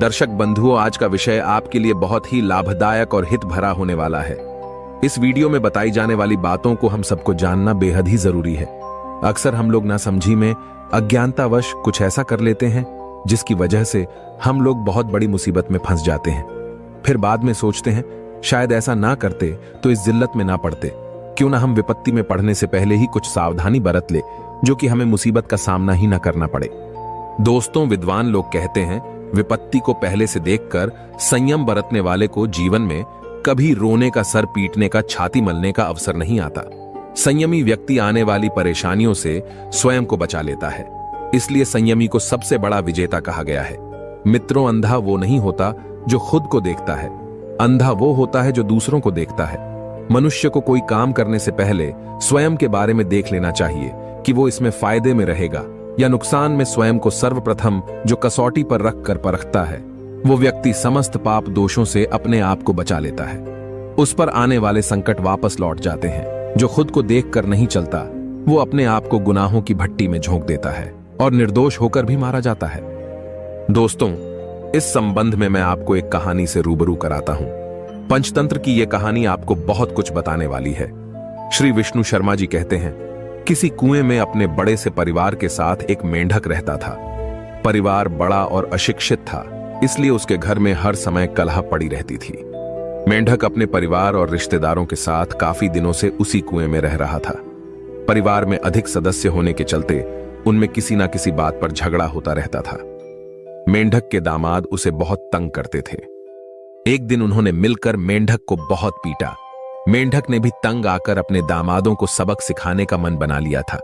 दर्शक बंधुओं, आज का विषय आपके लिए बहुत ही लाभदायक और हित भरा होने वाला है। इस वीडियो में बताई जाने वाली बातों को हम सबको जानना बेहद ही जरूरी है। अक्सर हम लोग नासमझी में अज्ञानतावश कुछ ऐसा कर लेते हैं जिसकी वजह से हम लोग बहुत बड़ी मुसीबत में फंस जाते हैं। फिर बाद में सोचते हैं शायद ऐसा ना करते तो इस जिल्लत में ना पड़ते। क्यों ना हम विपत्ति में पड़ने से पहले ही कुछ सावधानी बरत ले जो कि हमें मुसीबत का सामना ही ना करना पड़े। दोस्तों, विद्वान लोग कहते हैं विपत्ति को पहले से देखकर संयम बरतने वाले को जीवन में कभी रोने का, सर पीटने का, छाती मलने का अवसर नहीं आता। संयमी व्यक्ति आने वाली परेशानियों से स्वयं को बचा लेता है। इसलिए संयमी को सबसे बड़ा विजेता कहा गया है। मित्रों, अंधा वो नहीं होता जो खुद को देखता है, अंधा वो होता है जो दूसरों को देखता है। मनुष्य को कोई काम करने से पहले स्वयं के बारे में देख लेना चाहिए कि वो इसमें फायदे में रहेगा या नुकसान में। स्वयं को सर्वप्रथम जो कसौटी पर रखकर परखता है वो व्यक्ति समस्त पाप दोषों से अपने आप को बचा लेता है। उस पर आने वाले संकट वापस लौट जाते हैं। जो खुद को देखकर नहीं चलता वो अपने आप को गुनाहों की भट्टी में झोंक देता है और निर्दोष होकर भी मारा जाता है। दोस्तों, इस संबंध में मैं आपको एक कहानी से रूबरू कराता हूं। पंचतंत्र की यह कहानी आपको बहुत कुछ बताने वाली है। श्री विष्णु शर्मा जी कहते हैं, किसी कुएं में अपने बड़े से परिवार के साथ एक मेंढक रहता था। परिवार बड़ा और अशिक्षित था, इसलिए उसके घर में हर समय कलह पड़ी रहती थी। मेंढक अपने परिवार और रिश्तेदारों के साथ काफी दिनों से उसी कुएं में रह रहा था। परिवार में अधिक सदस्य होने के चलते उनमें किसी ना किसी बात पर झगड़ा होता रहता था। मेंढक के दामाद उसे बहुत तंग करते थे। एक दिन उन्होंने मिलकर मेंढक को बहुत पीटा। मेंढक ने भी तंग आकर अपने दामादों को सबक सिखाने का मन बना लिया था।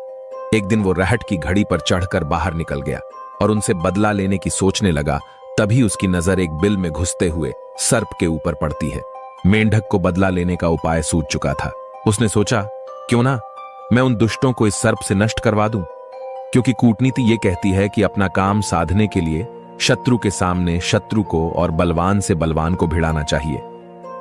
एक दिन वो रहट की घड़ी पर चढ़कर बाहर निकल गया और उनसे बदला लेने की सोचने लगा। तभी उसकी नजर एक बिल में घुसते हुए सर्प के ऊपर पड़ती है। मेंढक को बदला लेने का उपाय सूझ चुका था। उसने सोचा, क्यों ना मैं उन दुष्टों को इस सर्प से नष्ट करवा दूं, क्योंकि कूटनीति ये कहती है कि अपना काम साधने के लिए शत्रु के सामने शत्रु को और बलवान से बलवान को भिड़ाना चाहिए,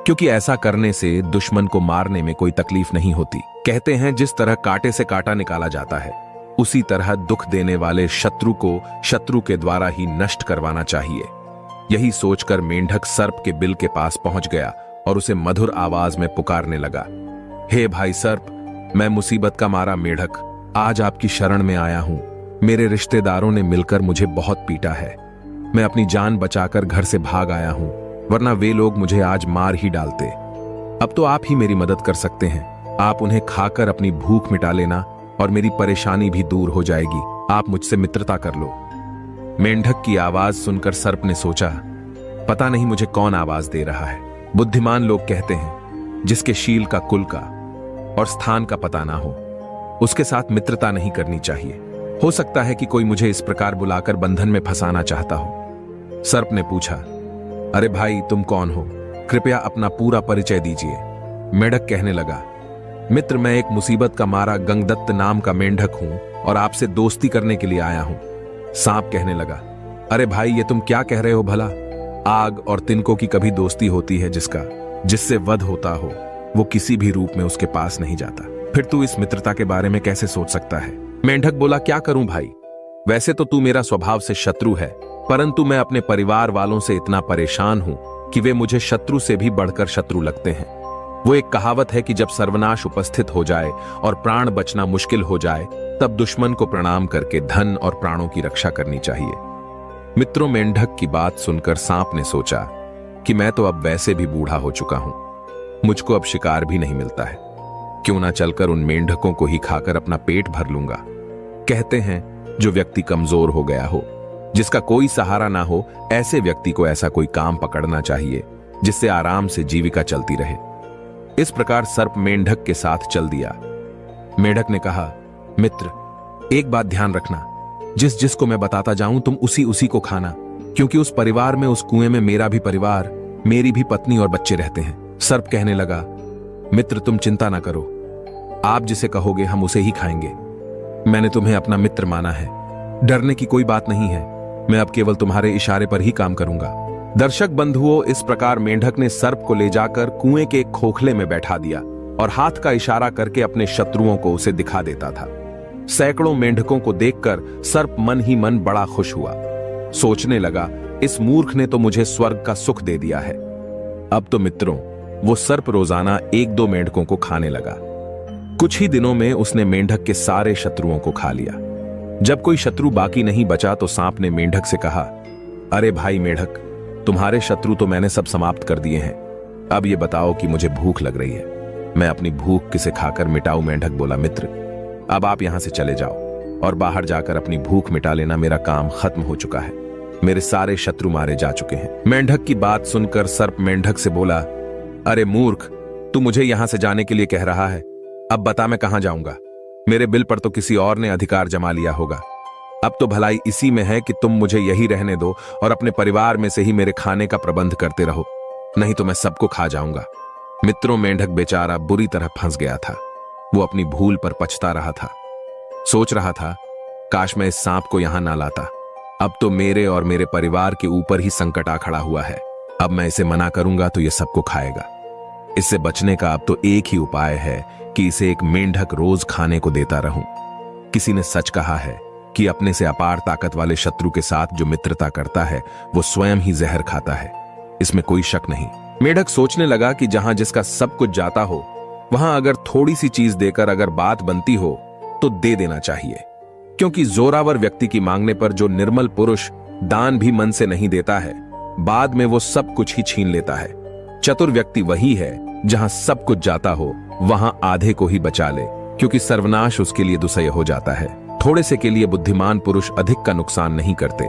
क्योंकि ऐसा करने से दुश्मन को मारने में कोई तकलीफ नहीं होती। कहते हैं जिस तरह कांटे से कांटा निकाला जाता है, उसी तरह दुख देने वाले शत्रु को शत्रु के द्वारा ही नष्ट करवाना चाहिए। यही सोचकर मेंढक सर्प के बिल के पास पहुंच गया और उसे मधुर आवाज में पुकारने लगा, हे भाई सर्प, मैं मुसीबत का मारा मेंढक आज आपकी शरण में आया हूं। मेरे रिश्तेदारों ने मिलकर मुझे बहुत पीटा है। मैं अपनी जान बचाकर घर से भाग आया हूं, वरना वे लोग मुझे आज मार ही डालते। अब तो आप ही मेरी मदद कर सकते हैं। आप उन्हें खाकर अपनी भूख मिटा लेना और मेरी परेशानी भी दूर हो जाएगी। आप मुझसे मित्रता कर लो। मेंढक की आवाज सुनकर सर्प ने सोचा, पता नहीं मुझे कौन आवाज दे रहा है। बुद्धिमान लोग कहते हैं जिसके शील का, कुल का और स्थान का पता ना हो उसके साथ मित्रता नहीं करनी चाहिए। हो सकता है कि कोई मुझे इस प्रकार बुलाकर बंधन में फंसाना चाहता हो। सर्प ने पूछा, अरे भाई, तुम कौन हो? कृपया अपना पूरा परिचय दीजिए। मेंढक कहने लगा, मित्र, मैं एक मुसीबत का मारा गंगदत्त नाम का मेंढक हूं और आपसे दोस्ती करने के लिए आया हूं। सांप कहने लगा, अरे भाई, ये तुम क्या कह रहे हो भला? आग और तिनकों की कभी दोस्ती होती है जिससे वध होता हो वो किसी भी रूप में उसके पास नहीं जाता। फिर तू इस मित्रता के बारे में कैसे सोच सकता है? मेंढक बोला, क्या करूं भाई, वैसे तो तू मेरा स्वभाव से शत्रु है, परंतु मैं अपने परिवार वालों से इतना परेशान हूं कि वे मुझे शत्रु से भी बढ़कर शत्रु लगते हैं। वो एक कहावत है कि जब सर्वनाश उपस्थित हो जाए और प्राण बचना मुश्किल हो जाए तब दुश्मन को प्रणाम करके धन और प्राणों की रक्षा करनी चाहिए। मित्रों, मेंढक की बात सुनकर सांप ने सोचा कि मैं तो अब वैसे भी बूढ़ा हो चुका हूं, मुझको अब शिकार भी नहीं मिलता है। क्यों ना चलकर उन मेंढकों को ही खाकर अपना पेट भर लूंगा। कहते हैं जो व्यक्ति कमजोर हो गया हो, जिसका कोई सहारा ना हो, ऐसे व्यक्ति को ऐसा कोई काम पकड़ना चाहिए जिससे आराम से जीविका चलती रहे। इस प्रकार सर्प मेंढक के साथ चल दिया। मेंढक ने कहा, मित्र, एक बात ध्यान रखना, जिसको मैं बताता जाऊं तुम उसी को खाना, क्योंकि उस परिवार में, उस कुएं में मेरा भी परिवार, मेरी भी पत्नी और बच्चे रहते हैं। सर्प कहने लगा, मित्र, तुम चिंता ना करो, आप जिसे कहोगे हम उसे ही खाएंगे। मैंने तुम्हें अपना मित्र माना है, डरने की कोई बात नहीं है। मैं अब केवल तुम्हारे इशारे पर ही काम करूंगा। दर्शक बंधुओं, इस प्रकार मेंढक ने सर्प को ले जाकर कुएं के एक खोखले में बैठा दिया और हाथ का इशारा करके अपने शत्रुओं को उसे दिखा देता था। सैकड़ों मेंढकों को देखकर सर्प मन ही मन बड़ा खुश हुआ। सोचने लगा, इस मूर्ख ने तो मुझे स्वर्ग का सुख दे दिया है। अब तो मित्रों, वो सर्प रोजाना 1-2 मेंढकों को खाने लगा। कुछ ही दिनों में उसने मेंढक के सारे शत्रुओं को खा लिया। जब कोई शत्रु बाकी नहीं बचा तो सांप ने मेंढक से कहा, अरे भाई मेंढक, तुम्हारे शत्रु तो मैंने सब समाप्त कर दिए हैं। अब ये बताओ कि मुझे भूख लग रही है, मैं अपनी भूख किसे खाकर मिटाऊं? मेंढक बोला, मित्र, अब आप यहां से चले जाओ और बाहर जाकर अपनी भूख मिटा लेना। मेरा काम खत्म हो चुका है, मेरे सारे शत्रु मारे जा चुके हैं। मेंढक की बात सुनकर सर्प मेंढक से बोला, अरे मूर्ख, तू मुझे यहां से जाने के लिए कह रहा है? अब बता मैं कहां जाऊंगा? मेरे बिल पर तो किसी और ने अधिकार जमा लिया होगा। अब तो भलाई इसी में है कि तुम मुझे यही रहने दो और अपने परिवार में से ही मेरे खाने का प्रबंध करते रहो, नहीं तो मैं सबको खा जाऊंगा। मित्रों, मेंढक बेचारा बुरी तरह फंस गया था। वो अपनी भूल पर पछता रहा था। सोच रहा था, काश मैं इस सांप को यहां ना लाता। अब तो मेरे और मेरे परिवार के ऊपर ही संकट आ खड़ा हुआ है। अब मैं इसे मना करूंगा तो ये सबको खाएगा। इससे बचने का अब तो एक ही उपाय है कि इसे एक मेंढक रोज खाने को देता रहूं। किसी ने सच कहा है कि अपने से अपार ताकत वाले शत्रु के साथ जो मित्रता करता है वो स्वयं ही जहर खाता है, इसमें कोई शक नहीं। मेंढक सोचने लगा कि जहां जिसका सब कुछ जाता हो, वहां अगर थोड़ी सी चीज देकर अगर बात बनती हो तो दे देना चाहिए, क्योंकि जोरावर व्यक्ति की मांगने पर जो निर्मल पुरुष दान भी मन से नहीं देता है, बाद में वो सब कुछ ही छीन लेता है। चतुर व्यक्ति वही है जहां सब कुछ जाता हो वहां आधे को ही बचा ले, क्योंकि सर्वनाश उसके लिए दुसह हो जाता है। थोड़े से के लिए बुद्धिमान पुरुष अधिक का नुकसान नहीं करते।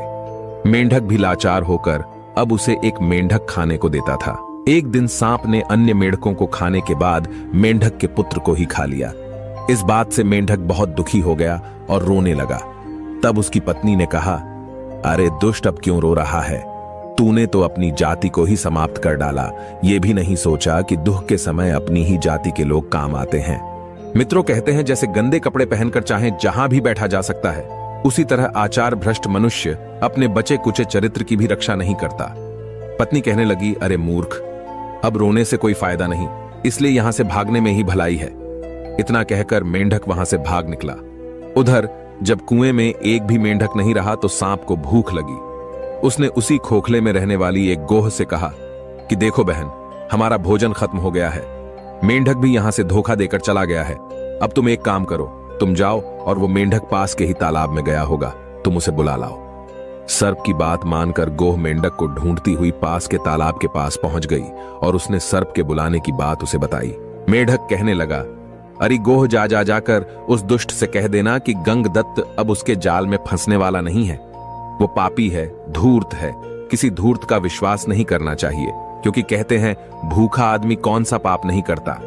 मेंढक भी लाचार होकर अब उसे एक मेंढक खाने को देता था। एक दिन सांप ने अन्य मेंढकों को खाने के बाद मेंढक के पुत्र को ही खा लिया। इस बात से मेंढक बहुत दुखी हो गया और रोने लगा। तब उसकी पत्नी ने कहा, अरे दुष्ट, अब क्यों रो रहा है? तूने तो अपनी जाति को ही समाप्त कर डाला। ये भी नहीं सोचा कि दुख के समय अपनी ही जाति के लोग काम आते हैं। मित्रों, कहते हैं जैसे गंदे कपड़े पहनकर चाहे जहां भी बैठा जा सकता है, उसी तरह आचार भ्रष्ट मनुष्य अपने बचे कुचे चरित्र की भी रक्षा नहीं करता। पत्नी कहने लगी, अरे मूर्ख, अब रोने से कोई फायदा नहीं, इसलिए यहां से भागने में ही भलाई है। इतना कहकर मेंढक वहां से भाग निकला। उधर जब कुएं में एक भी मेंढक नहीं रहा तो सांप को भूख लगी। उसने उसी खोखले में रहने वाली एक गोह से कहा कि देखो बहन, हमारा भोजन खत्म हो गया है। मेंढक भी यहां से धोखा देकर चला गया है। अब तुम एक काम करो, तुम जाओ और वो मेंढक पास के ही तालाब में गया होगा, तुम उसे बुला लाओ। सर्प की बात मानकर गोह मेंढक को ढूंढती हुई पास के तालाब के पास पहुंच गई और उसने सर्प के बुलाने की बात उसे बताई। मेंढक कहने लगा, अरे गोह, जा जाकर उस दुष्ट से कह देना कि गंगदत्त अब उसके जाल में फंसने वाला नहीं है। वो पापी है, धूर्त है। किसी धूर्त का विश्वास नहीं करना चाहिए, क्योंकि कहते हैं भूखा आदमी कौन सा पाप नहीं करता,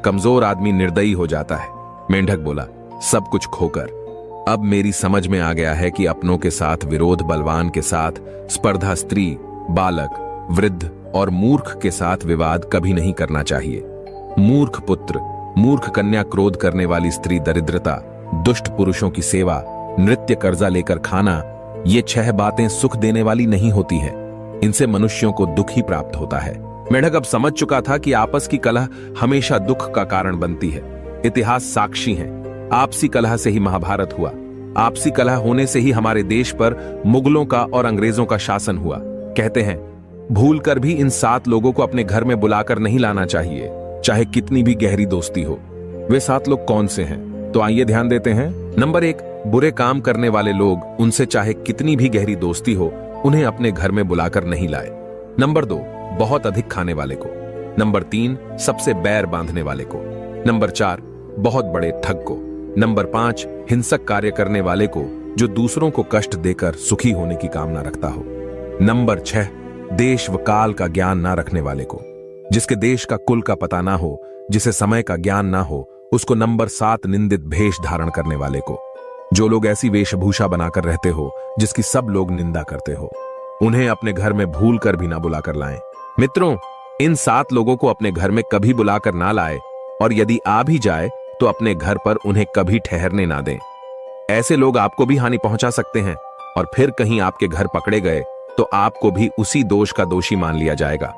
कमजोर आदमी निर्दयी हो जाता है। मेंढक बोला, सब कुछ खोकर अब मेरी समझ में आ गया है कि अपनों के साथ विरोध बलवान के साथ, स्पर्धा स्त्री, बालक, वृद्ध और मूर्ख के साथ विवाद कभी नहीं करना चाहिए। मूर्ख पुत्र, मूर्ख कन्या, क्रोध करने वाली स्त्री, दरिद्रता, दुष्ट पुरुषों की सेवा, नृत्य, कर्जा लेकर खाना, ये 6 बातें सुख देने वाली नहीं होती है। इनसे मनुष्यों को दुख ही प्राप्त होता है। मेंढक अब समझ चुका था कि आपस की कलह हमेशा दुख का कारण बनती है। इतिहास साक्षी है, आपसी कलह से ही महाभारत हुआ। आपसी कलह होने से ही हमारे देश पर मुगलों का और अंग्रेजों का शासन हुआ। कहते हैं भूलकर भी इन 7 लोगों को अपने घर में बुलाकर नहीं लाना चाहिए, चाहे कितनी भी गहरी दोस्ती हो। वे 7 लोग कौन से हैं? तो आइए ध्यान देते हैं। नंबर 1, बुरे काम करने वाले लोग, उनसे चाहे कितनी भी गहरी दोस्ती हो, उन्हें अपने घर में बुलाकर नहीं लाए। नंबर 2, बहुत अधिक खाने वाले को। नंबर 3, सबसे बैर बांधने वाले को। नंबर 4, बहुत बड़े ठग को। नंबर 5, हिंसक कार्य करने वाले को, जो दूसरों को कष्ट देकर सुखी होने की कामना रखता हो। नंबर 6, देश व काल का ज्ञान ना रखने वाले को, जिसके देश का कुल का पता ना हो, जिसे समय का ज्ञान ना हो, उसको। नंबर 7, निंदित भेष धारण करने वाले को, जो लोग ऐसी वेशभूषा बनाकर रहते हो जिसकी सब लोग निंदा करते हो, उन्हें अपने घर में भूल कर भी ना बुलाकर लाएं। मित्रों, इन 7 लोगों को अपने घर में कभी बुलाकर ना लाए, और यदि आ भी जाए तो अपने घर पर उन्हें कभी ठहरने ना दें। ऐसे लोग आपको भी हानि पहुंचा सकते हैं, और फिर कहीं आपके घर पकड़े गए तो आपको भी उसी दोष का दोषी मान लिया जाएगा।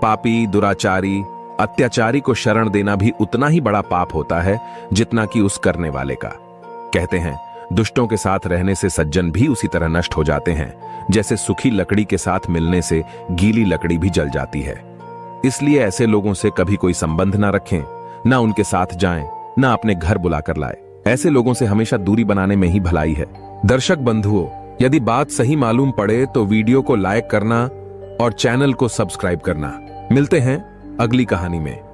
पापी, दुराचारी, अत्याचारी को शरण देना भी उतना ही बड़ा पाप होता है जितना कि उस करने वाले का। कहते हैं दुष्टों के साथ रहने से सज्जन भी उसी तरह नष्ट हो जाते हैं जैसे सूखी लकड़ी के साथ मिलने से गीली लकड़ी भी जल जाती है। इसलिए ऐसे लोगों से कभी कोई संबंध ना रखें, ना उनके साथ जाएं, ना अपने घर बुलाकर लाए। ऐसे लोगों से हमेशा दूरी बनाने में ही भलाई है। दर्शक बंधुओं, यदि बात सही मालूम पड़े तो वीडियो को लाइक करना और चैनल को सब्सक्राइब करना। मिलते हैं अगली कहानी में।